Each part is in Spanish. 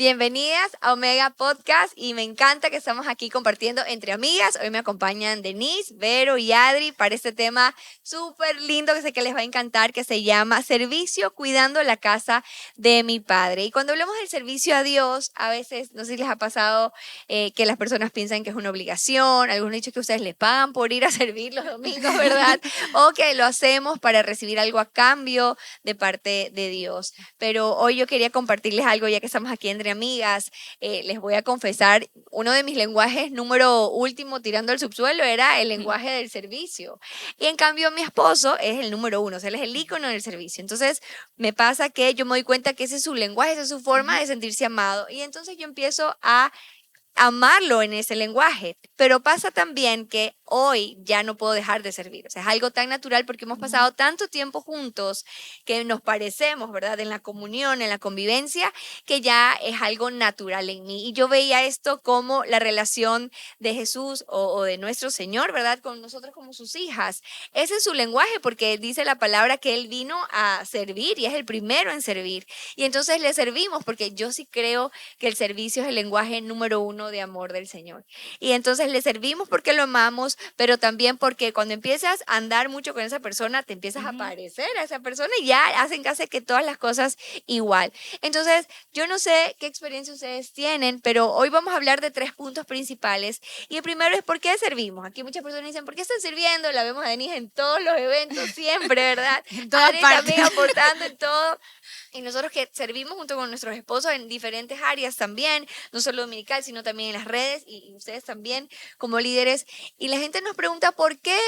Bienvenidas a Omega Podcast y me encanta que estamos aquí compartiendo entre amigas. Hoy me acompañan Denise, Vero y Adri para este tema súper lindo que sé que les va a encantar, que se llama Servicio cuidando la casa de mi padre. Y cuando hablamos del servicio a Dios, a veces, no sé si les ha pasado que las personas piensan que es una obligación, algunos han dicho que ustedes les pagan por ir a servir los domingos, ¿verdad? O que lo hacemos para recibir algo a cambio de parte de Dios. Pero hoy yo quería compartirles algo, ya que estamos aquí entre amigas. Les voy a confesar, uno de mis lenguajes número último tirando al subsuelo era el lenguaje del servicio. Y en cambio mi esposo es el número uno, o sea, él es el ícono del servicio. Entonces me pasa que yo me doy cuenta que ese es su lenguaje, esa es su forma de sentirse amado. Y entonces yo empiezo a amarlo en ese lenguaje, pero pasa también que hoy ya no puedo dejar de servir, o sea, es algo tan natural porque hemos pasado tanto tiempo juntos que nos parecemos, ¿verdad? En la comunión, en la convivencia, que ya es algo natural en mí. Y yo veía esto como la relación de Jesús o de nuestro Señor, ¿verdad? Con nosotros como sus hijas. Ese es su lenguaje porque dice la palabra que Él vino a servir y es el primero en servir. Y entonces le servimos porque yo sí creo que el servicio es el lenguaje número uno de amor del Señor. Y entonces le servimos porque lo amamos, pero también porque cuando empiezas a andar mucho con esa persona, te empiezas a parecer a esa persona y ya hacen casi que todas las cosas igual. Entonces, yo no sé qué experiencia ustedes tienen, pero hoy vamos a hablar de 3 puntos principales. Y el primero es ¿por qué servimos? Aquí muchas personas dicen, ¿por qué están sirviendo? La vemos a Denise en todos los eventos, siempre, ¿verdad? En todas Adri partes. también aportando en todo. Y nosotros que servimos junto con nuestros esposos en diferentes áreas también, no solo dominical, sino también en las redes y ustedes también como líderes. Y la gente nos pregunta por qué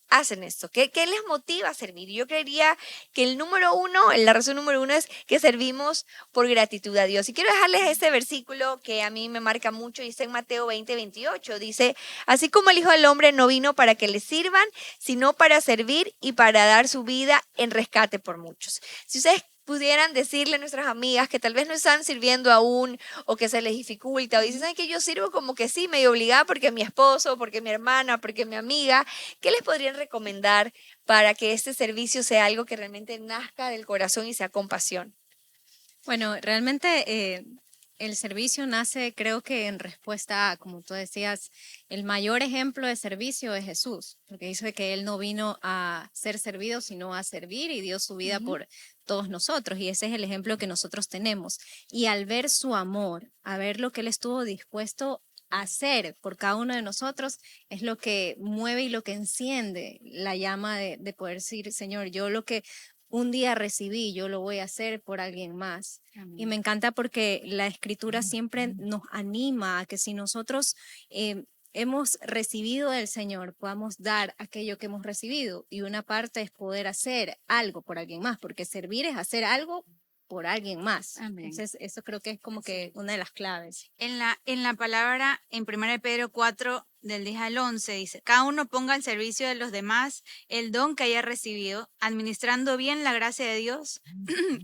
hacen esto, qué les motiva a servir. Yo creería que el número uno, la razón número uno es que servimos por gratitud a Dios. Y quiero dejarles este versículo que a mí me marca mucho y está en Mateo 20:28. Dice, así como el Hijo del Hombre no vino para que le sirvan, sino para servir y para dar su vida en rescate por muchos. Si ustedes pudieran decirle a nuestras amigas que tal vez no están sirviendo aún o que se les dificulta o dicen, ¿saben que yo sirvo como que sí, medio obligada porque mi esposo, porque mi hermana, porque mi amiga? ¿Qué les podrían recomendar para que este servicio sea algo que realmente nazca del corazón y sea con pasión? Bueno, realmente el servicio nace, creo que en respuesta a, como tú decías, el mayor ejemplo de servicio es Jesús, porque dice que Él no vino a ser servido, sino a servir y dio su vida por todos nosotros. Y ese es el ejemplo que nosotros tenemos. Y al ver su amor, a ver lo que Él estuvo dispuesto a hacer por cada uno de nosotros, es lo que mueve y lo que enciende la llama de poder decir, Señor, yo lo que un día recibí, yo lo voy a hacer por alguien más. Y me encanta porque la escritura siempre nos anima a que si nosotros hemos recibido del Señor, podamos dar aquello que hemos recibido. Y una parte es poder hacer algo por alguien más, porque servir es hacer algo por alguien más. Amén. Entonces, eso creo que es como que una de las claves. En la palabra, en 1 Pedro 4, del 10 al 11, dice, cada uno ponga al servicio de los demás el don que haya recibido, administrando bien la gracia de Dios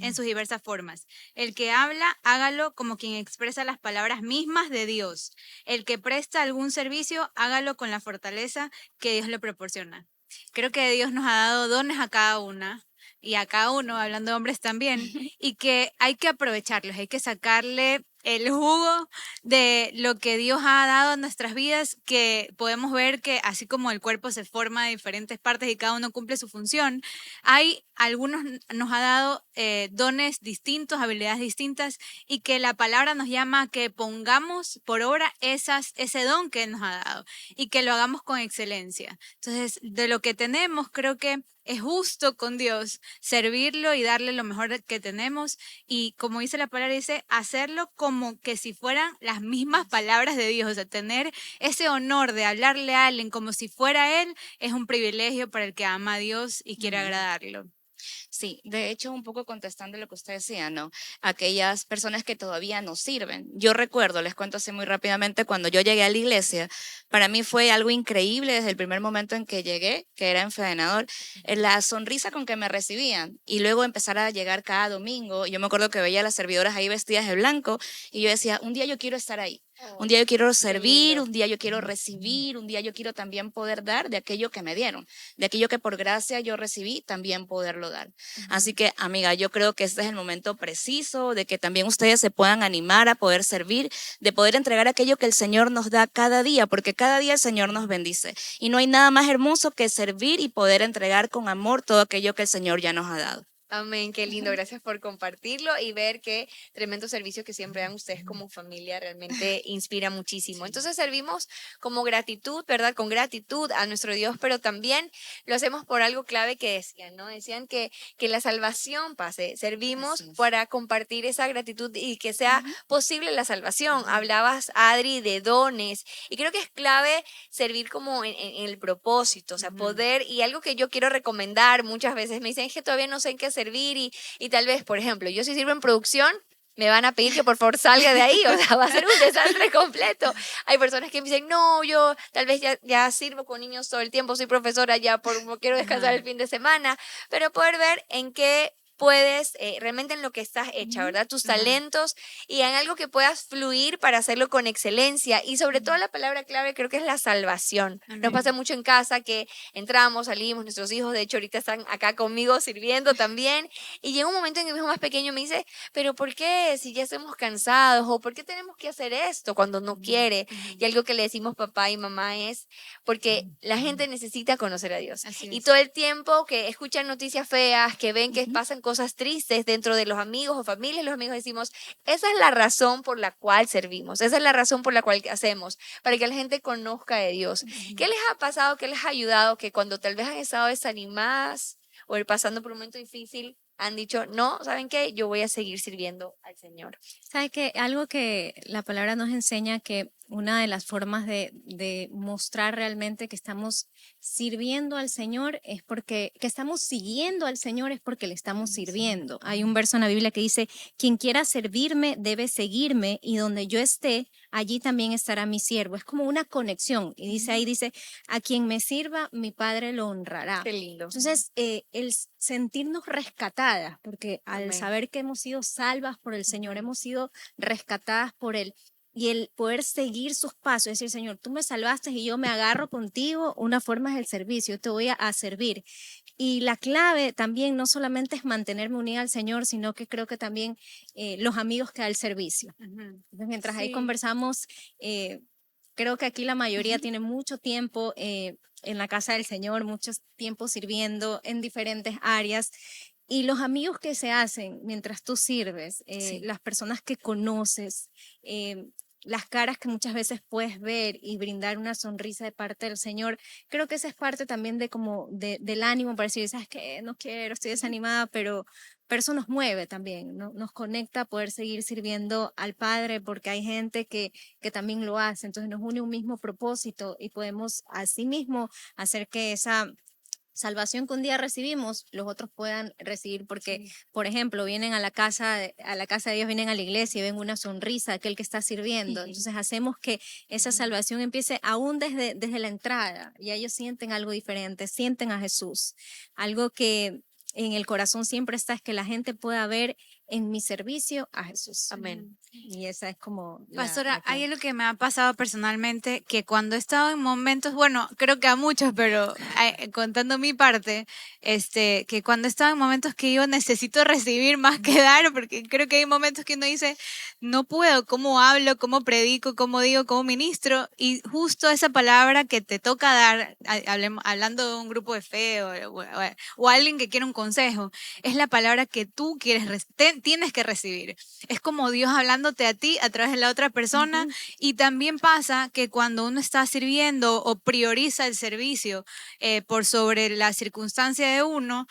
en sus diversas formas. El que habla, hágalo como quien expresa las palabras mismas de Dios. El que presta algún servicio, hágalo con la fortaleza que Dios le proporciona. Creo que Dios nos ha dado dones a cada una y a cada uno, hablando de hombres también, y que hay que aprovecharlos, hay que sacarle el jugo de lo que Dios ha dado en nuestras vidas, que podemos ver que así como el cuerpo se forma de diferentes partes y cada uno cumple su función, hay algunos nos ha dado dones distintos, habilidades distintas, y que la palabra nos llama a que pongamos por obra ese don que Él nos ha dado y que lo hagamos con excelencia. Entonces, de lo que tenemos, creo que es justo con Dios servirlo y darle lo mejor que tenemos, y como dice la palabra, dice hacerlo como que si fueran las mismas palabras de Dios, o sea, tener ese honor de hablarle a alguien como si fuera Él es un privilegio para el que ama a Dios y quiere agradarlo. Sí, de hecho, un poco contestando lo que usted decía, ¿no? Aquellas personas que todavía no sirven. Yo recuerdo, les cuento así muy rápidamente, cuando yo llegué a la iglesia, para mí fue algo increíble desde el primer momento en que llegué, que era enfedenador, la sonrisa con que me recibían y luego empezar a llegar cada domingo. Yo me acuerdo que veía a las servidoras ahí vestidas de blanco y yo decía, un día yo quiero estar ahí. Un día yo quiero servir, un día yo quiero recibir, un día yo quiero también poder dar de aquello que me dieron, de aquello que por gracia yo recibí, también poderlo dar. Así que, amiga, yo creo que este es el momento preciso de que también ustedes se puedan animar a poder servir, de poder entregar aquello que el Señor nos da cada día, porque cada día el Señor nos bendice. Y no hay nada más hermoso que servir y poder entregar con amor todo aquello que el Señor ya nos ha dado. Amén, qué lindo, gracias por compartirlo y ver qué tremendo servicio que siempre dan ustedes como familia, realmente inspira muchísimo. Entonces servimos como gratitud, ¿verdad? Con gratitud a nuestro Dios, pero también lo hacemos por algo clave que decían, ¿no? Decían que la salvación pase, servimos Así es. para compartir esa gratitud y que sea posible la salvación. Hablabas, Adri, de dones y creo que es clave servir como en el propósito, o sea, poder, y algo que yo quiero recomendar, muchas veces me dicen es que todavía no sé en qué servir y tal vez, por ejemplo, yo si sirvo en producción, me van a pedir que por favor salga de ahí, o sea, va a ser un desastre completo. Hay personas que me dicen, no, yo tal vez ya sirvo con niños todo el tiempo, soy profesora, quiero descansar el fin de semana, pero poder ver en qué puedes, realmente en lo que estás hecha, ¿verdad? Tus talentos y en algo que puedas fluir para hacerlo con excelencia. Y sobre todo la palabra clave creo que es la salvación. Nos pasa mucho en casa que entramos, salimos, nuestros hijos de hecho ahorita están acá conmigo sirviendo también. Y llega un momento en que mi hijo más pequeño me dice, pero ¿por qué si ya estamos cansados? ¿O por qué tenemos que hacer esto cuando no quiere? Y algo que le decimos papá y mamá es, porque la gente necesita conocer a Dios. Así Y es. todo el tiempo que escuchan noticias feas, que ven que pasan cosas tristes dentro de los amigos o familias, los amigos decimos, esa es la razón por la cual servimos, esa es la razón por la cual hacemos, para que la gente conozca de Dios. ¿Qué les ha pasado, qué les ha ayudado que cuando tal vez han estado desanimadas o pasando por un momento difícil, han dicho, no, ¿saben qué? Yo voy a seguir sirviendo al Señor. ¿Sabe que algo que la palabra nos enseña que una de las formas de mostrar realmente que estamos sirviendo al Señor es porque, que estamos siguiendo al Señor es porque le estamos sirviendo? Hay un verso en la Biblia que dice, quien quiera servirme debe seguirme y donde yo esté, allí también estará mi siervo. Es como una conexión. Y dice ahí, dice, a quien me sirva, mi Padre lo honrará. Qué lindo. Entonces, el sentirnos rescatadas, porque al Amén. saber que hemos sido salvas por el Señor, hemos sido rescatadas por Él, y el poder seguir sus pasos, es decir, Señor, tú me salvaste y yo me agarro contigo, una forma es el servicio, yo te voy a servir. Y la clave también no solamente es mantenerme unida al Señor, sino que creo que también los amigos que da el servicio. Entonces, mientras ahí Sí. conversamos, creo que aquí la mayoría tiene mucho tiempo en la casa del Señor, mucho tiempo sirviendo en diferentes áreas. Y los amigos que se hacen mientras tú sirves, Sí. las personas que conoces, las caras que muchas veces puedes ver y brindar una sonrisa de parte del Señor, creo que esa es parte también de como del ánimo para decir, ¿sabes qué? No quiero, estoy desanimada, pero eso nos mueve también, ¿no? Nos conecta a poder seguir sirviendo al Padre porque hay gente que también lo hace, entonces nos une un mismo propósito y podemos así mismo hacer que esa salvación que un día recibimos, los otros puedan recibir, porque, por ejemplo, vienen a la casa de Dios, vienen a la iglesia y ven una sonrisa de aquel que está sirviendo. Entonces hacemos que esa salvación empiece aún desde la entrada, y ellos sienten algo diferente, sienten a Jesús. Algo que en el corazón siempre está es que la gente pueda ver en mi servicio a Jesús. Amén. Y esa es como Pastora, hay clave. algo que me ha pasado personalmente, que cuando he estado en momentos, bueno, creo que a muchos, pero contando mi parte, que cuando he estado en momentos que yo necesito recibir más que dar, porque creo que hay momentos que uno dice, no puedo, cómo hablo, cómo predico, cómo digo, cómo ministro, y justo esa palabra que te toca dar, hablando de un grupo de fe o alguien que quiere un consejo, es la palabra que tú tienes que recibir. Es como Dios hablándote a ti a través de la otra persona. Y también pasa que cuando uno está sirviendo o prioriza el servicio por sobre la circunstancia de uno,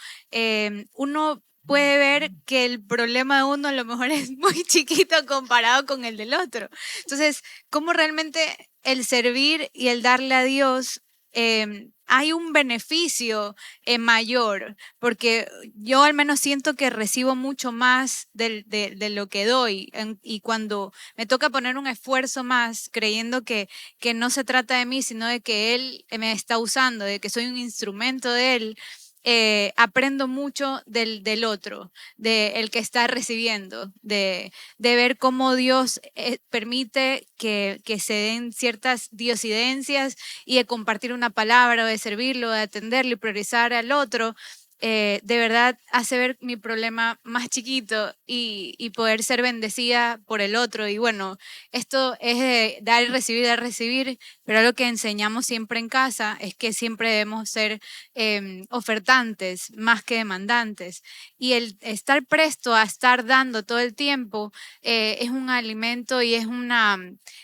uno puede ver que el problema de uno a lo mejor es muy chiquito comparado con el del otro. Entonces, ¿cómo realmente el servir y el darle a Dios hay un beneficio mayor? Porque yo al menos siento que recibo mucho más de lo que doy, y cuando me toca poner un esfuerzo más creyendo que no se trata de mí, sino de que Él me está usando, de que soy un instrumento de Él, aprendo mucho del otro, del que está recibiendo, de ver cómo Dios permite que se den ciertas diosidencias y de compartir una palabra, o de servirlo, de atenderlo y priorizar al otro. de verdad hace ver mi problema más chiquito y poder ser bendecida por el otro. Y bueno, esto es de dar dar y recibir, pero algo que enseñamos siempre en casa es que siempre debemos ser ofertantes más que demandantes. Y el estar presto a estar dando todo el tiempo es un alimento y es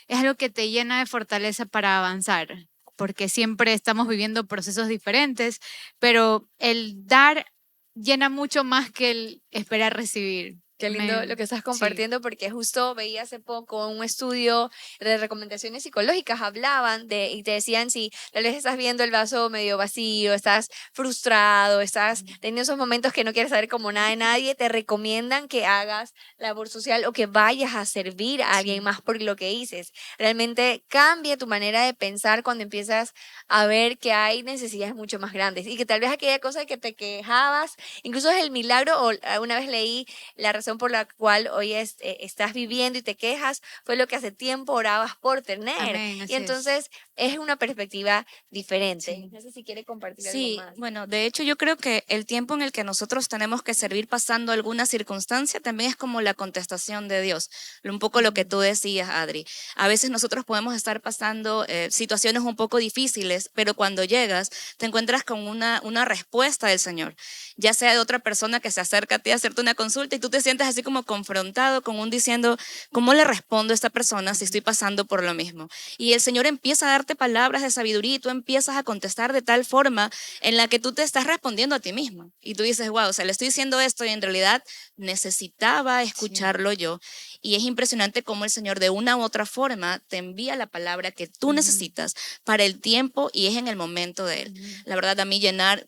algo que te llena de fortaleza para avanzar, porque siempre estamos viviendo procesos diferentes, pero el dar llena mucho más que el esperar recibir. Qué lindo lo que estás Sí. compartiendo, porque justo veía hace poco un estudio de recomendaciones psicológicas, hablaban y te decían si tal vez estás viendo el vaso medio vacío, estás frustrado, estás teniendo esos momentos que no quieres saber como nada de nadie, te recomiendan que hagas labor social o que vayas a servir a alguien Sí. más por lo que dices. Realmente cambia tu manera de pensar cuando empiezas a ver que hay necesidades mucho más grandes y que tal vez aquella cosa que te quejabas, incluso es el milagro, o una vez leí la razón por la cual hoy estás viviendo y te quejas fue lo que hace tiempo orabas por tener. Amén, Y así es. entonces es una perspectiva diferente. Sí. No sé si quiere compartir algo Sí, más. bueno, de hecho yo creo que el tiempo en el que nosotros tenemos que servir pasando alguna circunstancia también es como la contestación de Dios. Un poco lo que tú decías, Adri. A veces nosotros podemos estar pasando situaciones un poco difíciles, pero cuando llegas te encuentras con una respuesta del Señor, ya sea de otra persona que se acerca a ti a hacerte una consulta y tú te sientes así como confrontado con un diciendo, ¿cómo le respondo a esta persona si estoy pasando por lo mismo? Y el Señor empieza a darte palabras de sabiduría y tú empiezas a contestar de tal forma en la que tú te estás respondiendo a ti mismo. Y tú dices, wow, o sea, le estoy diciendo esto y en realidad necesitaba escucharlo yo. Y es impresionante cómo el Señor de una u otra forma te envía la palabra que tú necesitas para el tiempo y es en el momento de Él. La verdad, a mí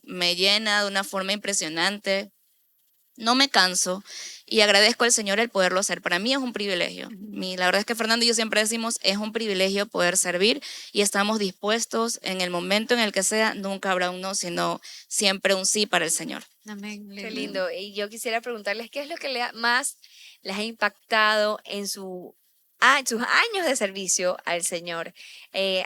me llena de una forma impresionante. No me canso y agradezco al Señor el poderlo hacer. Para mí es un privilegio. La verdad es que Fernando y yo siempre decimos, es un privilegio poder servir y estamos dispuestos en el momento en el que sea, nunca habrá un no, sino siempre un sí para el Señor. Amén. Qué lindo. Y yo quisiera preguntarles qué es lo que más les ha impactado en sus años de servicio al Señor.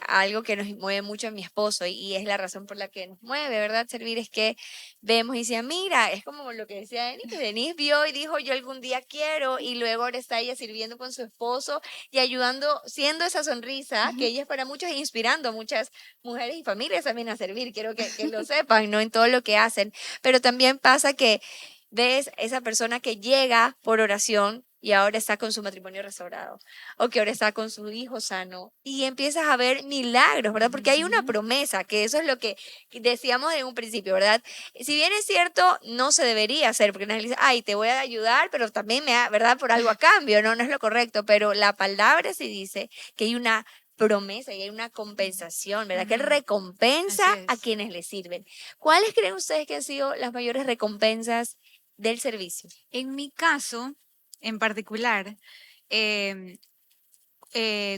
Algo que nos mueve mucho a mi esposo y es la razón por la que nos mueve, ¿verdad? Servir es que vemos y decía, mira, es como lo que decía Denise. Denise vio y dijo, yo algún día quiero, y luego ahora está ella sirviendo con su esposo y ayudando, siendo esa sonrisa que ella es para muchos e inspirando a muchas mujeres y familias también a servir. Quiero que lo sepan, ¿no? En todo lo que hacen. Pero también pasa que ves esa persona que llega por oración y ahora está con su matrimonio restaurado, o que ahora está con su hijo sano, y empiezas a ver milagros, ¿verdad? Porque hay una promesa, que eso es lo que decíamos en un principio, ¿verdad? Si bien es cierto, no se debería hacer, porque nadie dice, ay, te voy a ayudar, pero también me da, ¿verdad? Por algo a cambio, no es lo correcto, pero la palabra sí dice que hay una promesa y hay una compensación, ¿verdad? Que Él recompensa Así a es. quienes le sirven. ¿Cuáles creen ustedes que han sido las mayores recompensas del servicio? En mi caso, en particular, em,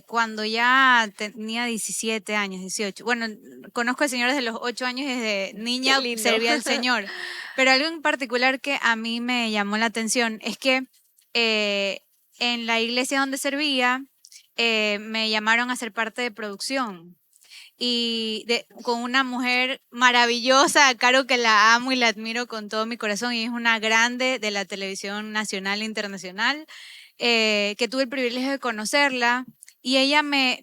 cuando ya tenía 17 años, 18, bueno, conozco al Señor desde los 8 años, desde niña lindo. servía al Señor, pero algo en particular que a mí me llamó la atención es que eh, en la iglesia donde servía, me llamaron a ser parte de producción y con una mujer maravillosa, Caro, que la amo y la admiro con todo mi corazón, y es una grande de la televisión nacional e internacional, que tuve el privilegio de conocerla. Y ella me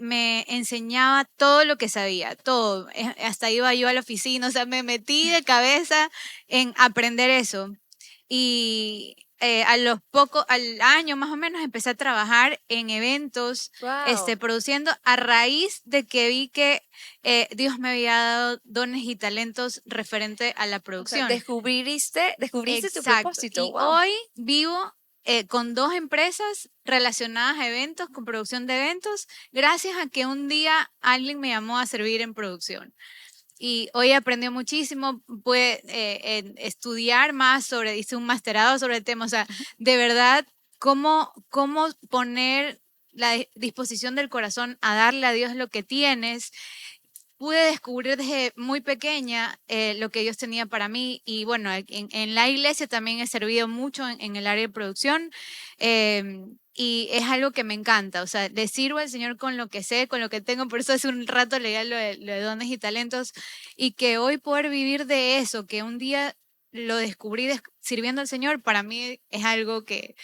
enseñaba todo lo que sabía, todo. Hasta iba yo a la oficina, o sea, me metí de cabeza en aprender eso. Y al año más o menos, empecé a trabajar en eventos, Wow. produciendo a raíz de que vi que Dios me había dado dones y talentos referente a la O sea, producción. descubriste tu Exacto. propósito. Y Wow. hoy vivo con 2 empresas relacionadas a eventos, con producción de eventos, gracias a que un día alguien me llamó a servir en producción. Y hoy aprendió muchísimo, pude estudiar más hice un masterado sobre el tema, o sea, de verdad, cómo poner la disposición del corazón a darle a Dios lo que tienes. Pude descubrir desde muy pequeña lo que Dios tenía para mí, y bueno, en la iglesia también he servido mucho en el área de producción, y es algo que me encanta, o sea, le sirvo al Señor con lo que sé, con lo que tengo. Por eso hace un rato leía lo de dones y talentos, y que hoy poder vivir de eso, que un día lo descubrí sirviendo al Señor, para mí es algo que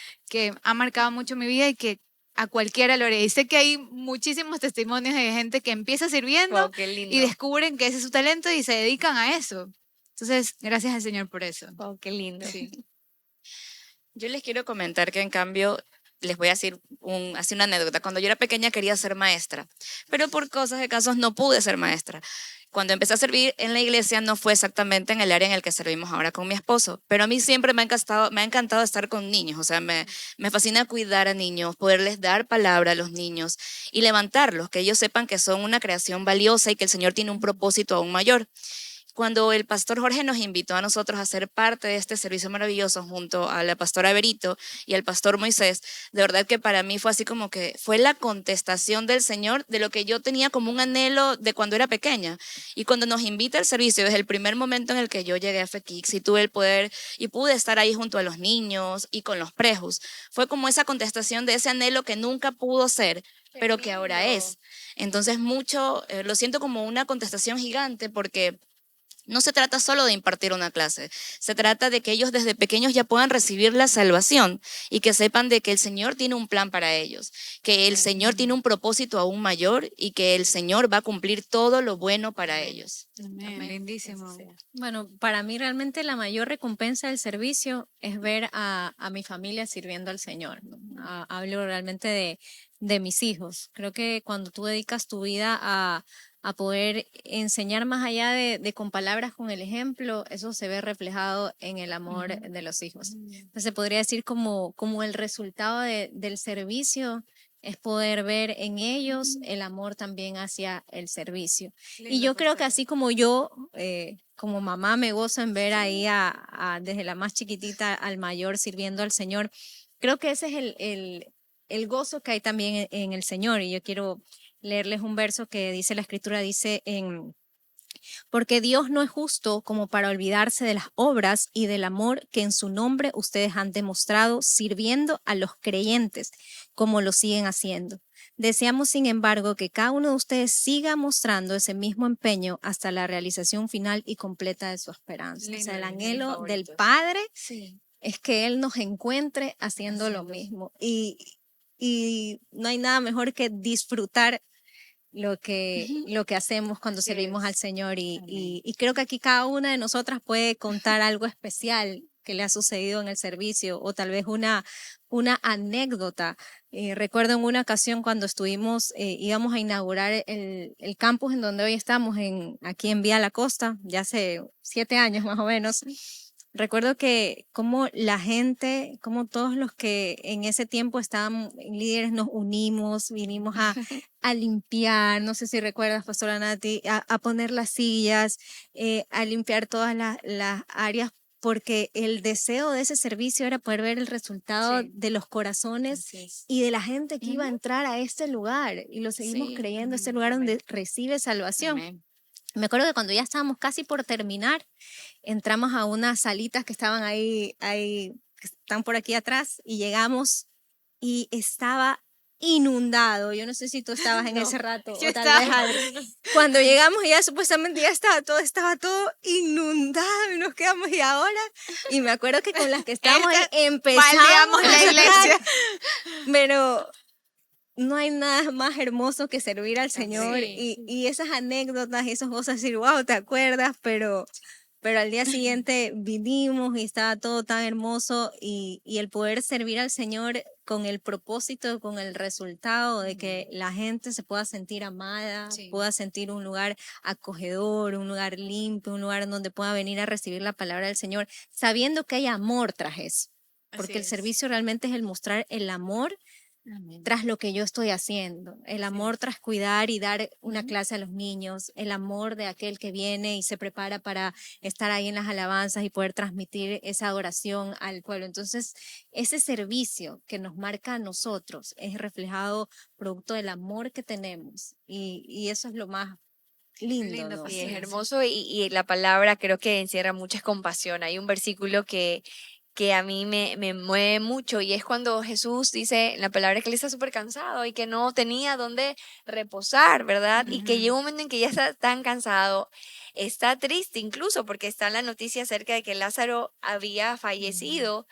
ha marcado mucho mi vida y que a cualquiera lo haré. Y sé que hay muchísimos testimonios de gente que empieza sirviendo Wow, qué y lindo. descubren que ese es su talento y se dedican a eso. Entonces, gracias al Señor por eso. Wow, qué lindo. Sí. Yo les quiero comentar que en cambio, les voy a decir así una anécdota. Cuando yo era pequeña quería ser maestra, pero por cosas de casos no pude ser maestra. Cuando empecé a servir en la iglesia no fue exactamente en el área en el que servimos ahora con mi esposo, pero a mí siempre me ha encantado estar con niños, o sea, me fascina cuidar a niños, poderles dar palabra a los niños y levantarlos, que ellos sepan que son una creación valiosa y que el Señor tiene un propósito aún mayor. Cuando el pastor Jorge nos invitó a nosotros a ser parte de este servicio maravilloso junto a la pastora Berito y al pastor Moisés, de verdad que para mí fue así como que fue la contestación del Señor de lo que yo tenía como un anhelo de cuando era pequeña. Y cuando nos invita al servicio, desde el primer momento en el que yo llegué a FEKIX y tuve el poder y pude estar ahí junto a los niños y con los prejos, fue como esa contestación de ese anhelo que nunca pudo ser, pero que ahora es. Entonces lo siento como una contestación gigante porque no se trata solo de impartir una clase, se trata de que ellos desde pequeños ya puedan recibir la salvación y que sepan de que el Señor tiene un plan para ellos, que el Señor tiene un propósito aún mayor y que el Señor va a cumplir todo lo bueno para ellos. Amén. Lindísimo. Bueno, para mí realmente la mayor recompensa del servicio es ver a mi familia sirviendo al Señor, ¿no? Hablo realmente de mis hijos. Creo que cuando tú dedicas tu vida a poder enseñar más allá de con palabras, con el ejemplo, eso se ve reflejado en el amor de los hijos. Entonces se podría decir como el resultado del servicio es poder ver en ellos el amor también hacia el servicio. Y yo creo que así como yo, como mamá, me gozo en ver ahí desde la más chiquitita al mayor sirviendo al Señor, creo que ese es el gozo que hay también en el Señor. Y yo quiero leerles un verso que dice la Escritura, dice porque Dios no es justo como para olvidarse de las obras y del amor que en su nombre ustedes han demostrado sirviendo a los creyentes, como lo siguen haciendo. Deseamos, sin embargo, que cada uno de ustedes siga mostrando ese mismo empeño hasta la realización final y completa de su esperanza. O sea, el anhelo del Padre es que Él nos encuentre haciendo lo mismo. Y no hay nada mejor que disfrutar lo que hacemos cuando servimos al Señor y creo que aquí cada una de nosotras puede contar algo especial que le ha sucedido en el servicio o tal vez una anécdota. Recuerdo en una ocasión cuando íbamos a inaugurar el campus en donde hoy estamos, aquí en Vía La Costa, ya hace 7 años más o menos. Recuerdo que como la gente, como todos los que en ese tiempo estaban líderes, nos unimos, vinimos a limpiar, no sé si recuerdas, Pastora Nati, a poner las sillas, a limpiar todas las áreas, porque el deseo de ese servicio era poder ver el resultado de los corazones y de la gente que iba a entrar a este lugar, y lo seguimos creyendo, este lugar donde recibe salvación. Amén. Me acuerdo que cuando ya estábamos casi por terminar, entramos a unas salitas que estaban ahí, que están por aquí atrás, y llegamos y estaba inundado. Yo no sé si tú estabas en ese rato o tal vez Adri. Cuando llegamos ya supuestamente ya estaba todo inundado y nos quedamos y ahora. Y me acuerdo que con las que estábamos empezamos la iglesia. pero no hay nada más hermoso que servir al Señor y esas anécdotas y esas cosas, decir, wow, ¿te acuerdas? Pero al día siguiente vinimos y estaba todo tan hermoso y el poder servir al Señor con el propósito, con el resultado de que la gente se pueda sentir amada, pueda sentir un lugar acogedor, un lugar limpio, un lugar donde pueda venir a recibir la palabra del Señor, sabiendo que hay amor tras eso, porque el servicio realmente es el mostrar el amor tras lo que yo estoy haciendo, el amor tras cuidar y dar una clase a los niños, el amor de aquel que viene y se prepara para estar ahí en las alabanzas y poder transmitir esa adoración al pueblo. Entonces, ese servicio que nos marca a nosotros es reflejado producto del amor que tenemos y eso es lo más lindo, ¿no? Sí, es hermoso y la palabra creo que encierra mucha compasión. Hay un versículo que a mí me mueve mucho y es cuando Jesús dice en la palabra que él está súper cansado y que no tenía dónde reposar, ¿verdad? Y que llega un momento en que ya está tan cansado está triste incluso porque está en la noticia acerca de que Lázaro había fallecido.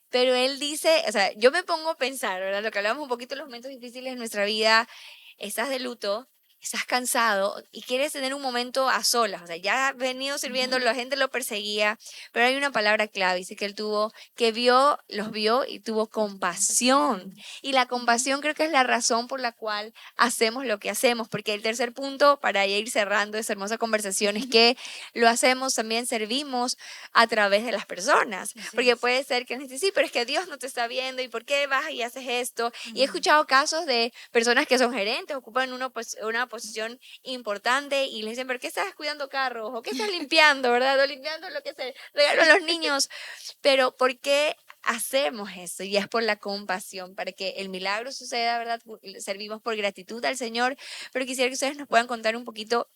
Pero él dice, o sea, yo me pongo a pensar, ¿verdad? Lo que hablamos un poquito de los momentos difíciles de nuestra vida, estás de luto, estás cansado y quieres tener un momento a solas. O sea, ya has venido sirviendo, la gente lo perseguía, pero hay una palabra clave, dice que él tuvo, que vio, los vio y tuvo compasión. Y la compasión creo que es la razón por la cual hacemos lo que hacemos, porque el tercer punto, para ya ir cerrando esta hermosa conversación, es que lo hacemos, también servimos a través de las personas. Así Porque es. puede ser que él dice, sí, pero es que Dios no te está viendo, ¿y por qué vas y haces esto? Y he escuchado casos de personas que son gerentes, ocupan una posición importante y le dicen, ¿pero qué estás cuidando carros? ¿O qué estás limpiando, verdad? O limpiando lo que se regaló a los niños. Pero ¿por qué hacemos eso? Y es por la compasión, para que el milagro suceda, ¿verdad? Servimos por gratitud al Señor, pero quisiera que ustedes nos puedan contar un poquito.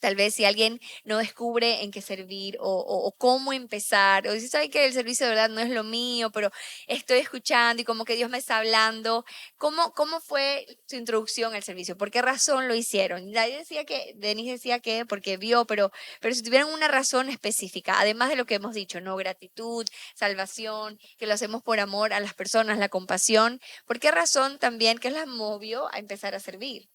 Tal vez si alguien no descubre en qué servir o cómo empezar, o dice, ¿sabe que el servicio de verdad no es lo mío, pero estoy escuchando y como que Dios me está hablando? ¿Cómo fue su introducción al servicio? ¿Por qué razón lo hicieron? Nadie decía que, Denise decía que porque vio, pero si tuvieran una razón específica, además de lo que hemos dicho, ¿no? Gratitud, salvación, que lo hacemos por amor a las personas, la compasión, ¿por qué razón también que las movió a empezar a servir?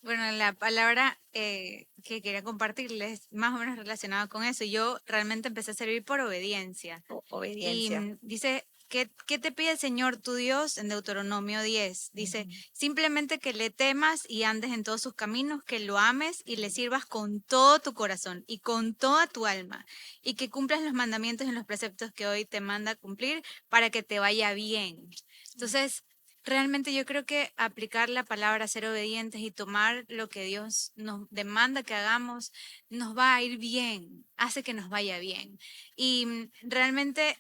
Bueno, la palabra que quería compartirles, más o menos relacionada con eso, yo realmente empecé a servir por obediencia. Y Obediencia. dice, ¿qué te pide el Señor tu Dios en Deuteronomio 10? Dice, simplemente que le temas y andes en todos sus caminos, que lo ames y le sirvas con todo tu corazón y con toda tu alma, y que cumplas los mandamientos y los preceptos que hoy te manda cumplir para que te vaya bien. Entonces, realmente yo creo que aplicar la palabra ser obedientes y tomar lo que Dios nos demanda que hagamos nos va a ir bien, hace que nos vaya bien. Y realmente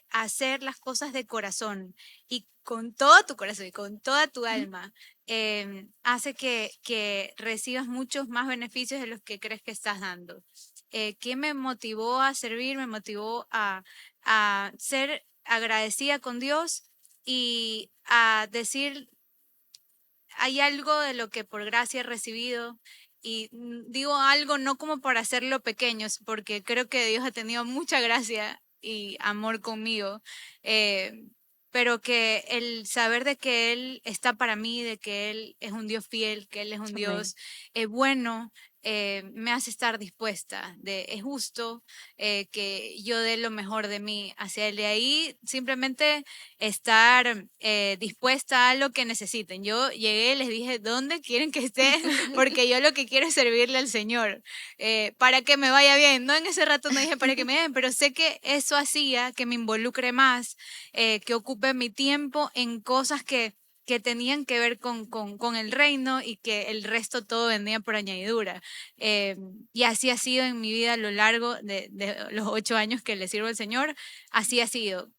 hacer las cosas de corazón y con todo tu corazón y con toda tu alma hace que recibas muchos más beneficios de los que crees que estás dando. ¿Qué me motivó a servir? Me motivó a ser agradecida con Dios y a decir, hay algo de lo que por gracia he recibido. Y digo algo no como para hacerlo pequeños, porque creo que Dios ha tenido mucha gracia y amor conmigo, eh, pero que el saber de que Él está para mí, de que Él es un Dios fiel, que Él es un Amén. Dios bueno, me hace estar dispuesta, es justo que yo dé lo mejor de mí hacia Él. De ahí simplemente estar dispuesta a lo que necesiten. Yo llegué, les dije, ¿dónde quieren que esté? Porque yo lo que quiero es servirle al Señor, para que me vaya bien. No, en ese rato no dije para que me vaya bien, pero sé que eso hacía que me involucre más, que ocupe mi tiempo en cosas que tenían que ver con el reino y que el resto todo vendría por añadidura. Y así ha sido en mi vida a lo largo de los 8 años que le sirvo al Señor, así ha sido.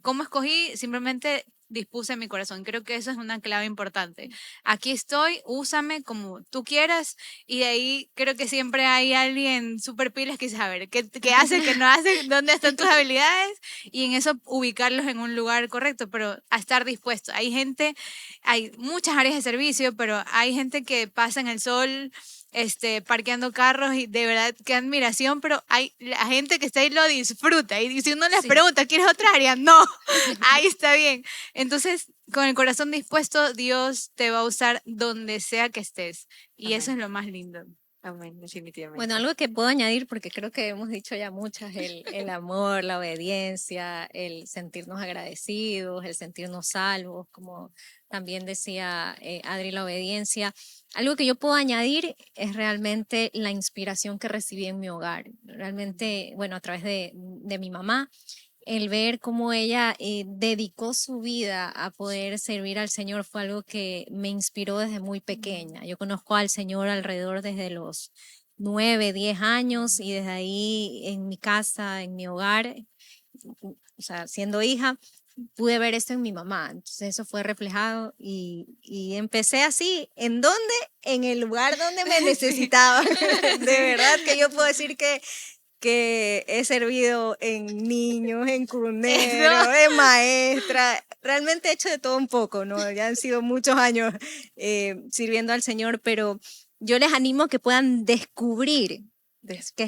¿Cómo escogí? Simplemente dispuse mi corazón. Creo que eso es una clave importante. Aquí estoy, úsame como tú quieras, y de ahí creo que siempre hay alguien súper pilas que dice, a ver, ¿qué hace, qué no hace, dónde están tus habilidades? Y en eso ubicarlos en un lugar correcto, pero a estar dispuesto. Hay muchas áreas de servicio, pero hay gente que pasa en el sol parqueando carros y de verdad qué admiración, pero hay la gente que está ahí lo disfruta y si uno les Sí. pregunta, ¿quieres otra área? No, ahí está bien. Entonces, con el corazón dispuesto, Dios te va a usar donde sea que estés y eso es Amén. lo más lindo. Amén, definitivamente. Bueno, algo que puedo añadir, porque creo que hemos dicho ya muchas, el amor, la obediencia, el sentirnos agradecidos, el sentirnos salvos, como también decía Adri, la obediencia. Algo que yo puedo añadir es realmente la inspiración que recibí en mi hogar. Realmente, bueno, a través de mi mamá, el ver cómo ella dedicó su vida a poder servir al Señor fue algo que me inspiró desde muy pequeña. Yo conozco al Señor alrededor desde los 9, 10 años y desde ahí en mi casa, en mi hogar, o sea, siendo hija, pude ver esto en mi mamá. Entonces eso fue reflejado y empecé así. ¿En dónde? En el lugar donde me necesitaba. De verdad que yo puedo decir que he servido en niños, en cunero, en maestra, realmente he hecho de todo un poco, ¿no? Ya han sido muchos años sirviendo al Señor, pero yo les animo a que puedan descubrir qué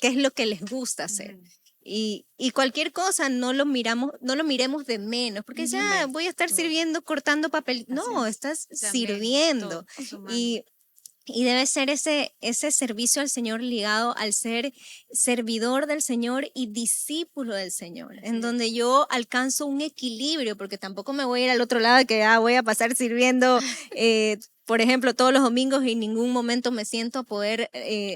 es lo que les gusta hacer. Y cualquier cosa no lo miremos de menos, porque ya voy a estar sirviendo, cortando papel. No, estás sirviendo. Y debe ser ese servicio al Señor ligado al ser servidor del Señor y discípulo del Señor, en donde yo alcanzo un equilibrio, porque tampoco me voy a ir al otro lado de que voy a pasar sirviendo, por ejemplo, todos los domingos y en ningún momento me siento a poder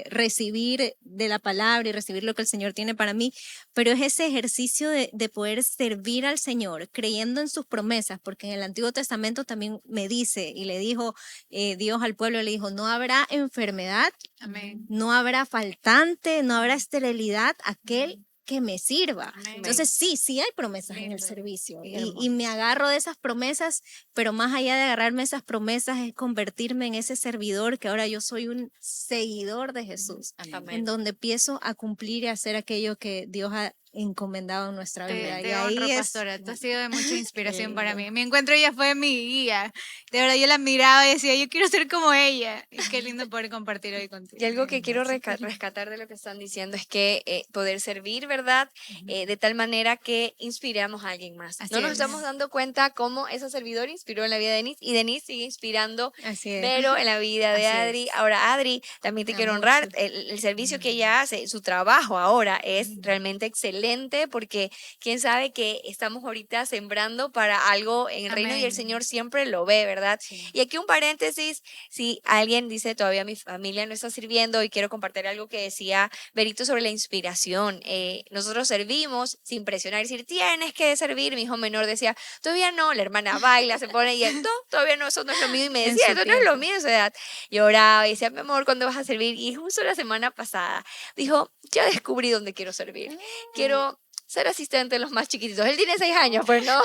recibir de la palabra y recibir lo que el Señor tiene para mí, pero es ese ejercicio de poder servir al Señor creyendo en sus promesas, porque en el Antiguo Testamento también me dice y le dijo Dios al pueblo, le dijo, no habrá enfermedad, Amén. no habrá faltante, no habrá esterilidad, aquel que me sirva. Amén. Entonces sí hay promesas en el servicio Qué y me agarro de esas promesas, pero más allá de agarrarme esas promesas es convertirme en ese servidor que ahora yo soy un seguidor de Jesús, Amén. en donde empiezo a cumplir y a hacer aquello que Dios ha encomendado en nuestra vida. Te Y ahí honro, es pastora. Tú has sido de mucha inspiración para lindo. mí. Mi encuentro ella fue mi guía. De verdad, yo la miraba y decía, yo quiero ser como ella. Y qué lindo poder compartir hoy contigo. Y algo que quiero rescatar de lo que están diciendo es que poder servir, ¿verdad? De tal manera que inspiramos a alguien más. Así No nos es. estamos dando cuenta cómo esa servidora inspiró en la vida de Denise y Denise sigue inspirando Así es. pero en la vida de Así Adri. es. Ahora, Adri, también te A quiero honrar. muchos. El servicio que ella hace, su trabajo ahora es realmente excelente porque quién sabe que estamos ahorita sembrando para algo en el reino y el Amén. Señor siempre lo ve, ¿verdad? Sí. Y aquí un paréntesis, si alguien dice todavía mi familia no está sirviendo y quiero compartir algo que decía Berito sobre la inspiración. Nosotros servimos sin presionar, decir, tienes que servir. Mi hijo menor decía, todavía no, la hermana baila, se pone y él, no, todavía no, eso no es lo mío. Y me En decía, su eso no es lo tiempo. mío, esa edad. Lloraba y decía, mi amor, ¿cuándo vas a servir? Y justo la semana pasada dijo, ya descubrí dónde quiero servir. Quiero ser asistente de los más chiquititos. Él tiene 6 años, pues no.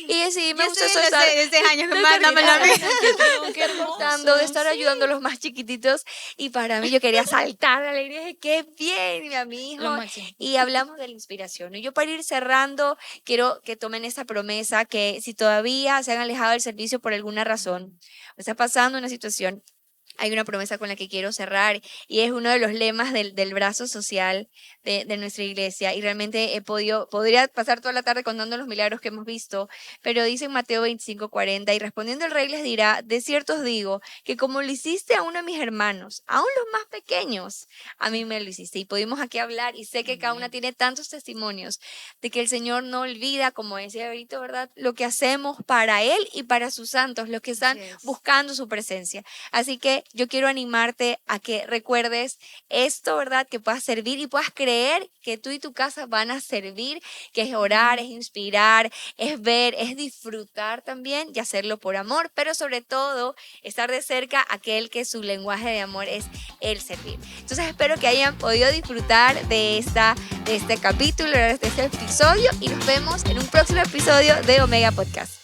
y sí, me Yo gusta soy de estar... de 6 años, de mándamelo a mí. estar cortando, de estar ayudando a los más chiquititos. Y para mí yo quería saltar de alegría. Dije, qué bien, y a mi Lo hijo. máximo. Y hablamos de la inspiración. Y yo para ir cerrando, quiero que tomen esa promesa que si todavía se han alejado del servicio por alguna razón, o está pasando una situación, hay una promesa con la que quiero cerrar y es uno de los lemas del brazo social de nuestra iglesia y realmente podría pasar toda la tarde contando los milagros que hemos visto, pero dice en Mateo 25:40 y respondiendo el rey les dirá, de cierto os digo que como lo hiciste a uno de mis hermanos, aún los más pequeños, a mí me lo hiciste. Y pudimos aquí hablar y sé que cada una tiene tantos testimonios de que el Señor no olvida, como decía Berito, ¿verdad? Lo que hacemos para Él y para sus santos, los que están Así es. buscando su presencia. Así que yo quiero animarte a que recuerdes esto, ¿verdad? Que puedas servir y puedas creer que tú y tu casa van a servir, que es orar, es inspirar, es ver, es disfrutar también y hacerlo por amor, pero sobre todo estar de cerca a aquel que su lenguaje de amor es el servir. Entonces espero que hayan podido disfrutar de este capítulo, de este episodio y nos vemos en un próximo episodio de Omega Podcast.